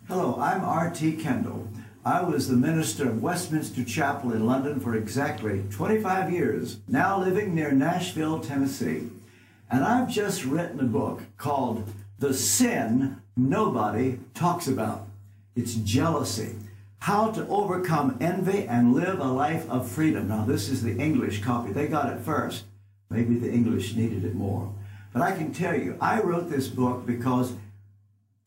Hello, I'm R.T. Kendall. I was the minister of Westminster Chapel in London for exactly 25 years, now living near Nashville, Tennessee. And I've just written a book called The Sin Nobody Talks About. It's jealousy. How to overcome envy and live a life of freedom. Now, this is the English copy. They got it first. Maybe the English needed it more. But I can tell you, I wrote this book because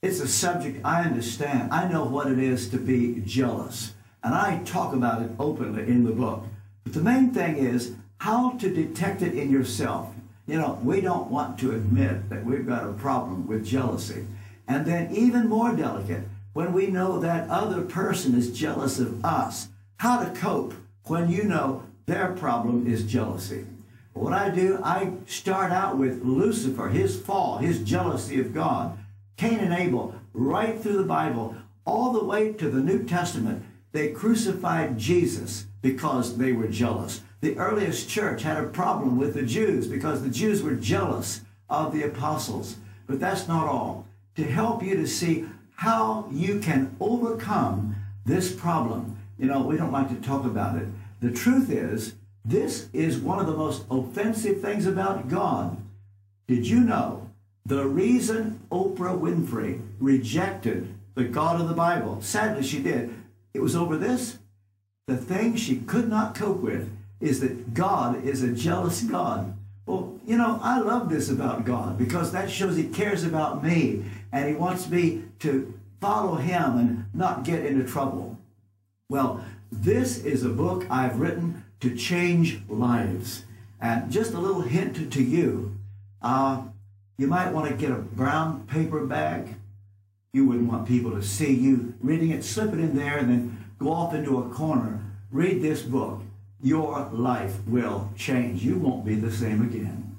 it's a subject I understand. I know what it is to be jealous. And I talk about it openly in the book. But the main thing is how to detect it in yourself. You know, we don't want to admit that we've got a problem with jealousy. And then even more delicate, when we know that other person is jealous of us, how to cope when you know their problem is jealousy. What I do, I start out with Lucifer, his fall, his jealousy of God. Cain and Abel, right through the Bible, all the way to the New Testament, they crucified Jesus because they were jealous. The earliest church had a problem with the Jews because the Jews were jealous of the apostles. But that's not all. To help you to see how you can overcome this problem. You know, we don't like to talk about it. The truth is, this is one of the most offensive things about God. Did you know the reason Oprah Winfrey rejected the God of the Bible, sadly she did, it was over this? The thing she could not cope with is that God is a jealous God. Well, you know, I love this about God because that shows He cares about me and He wants me to follow Him and not get into trouble. Well, this is a book I've written to change lives. And just a little hint to you, you might want to get a brown paper bag. You wouldn't want people to see you reading it. Slip it in there and then go off into a corner. Read this book. Your life will change. You won't be the same again.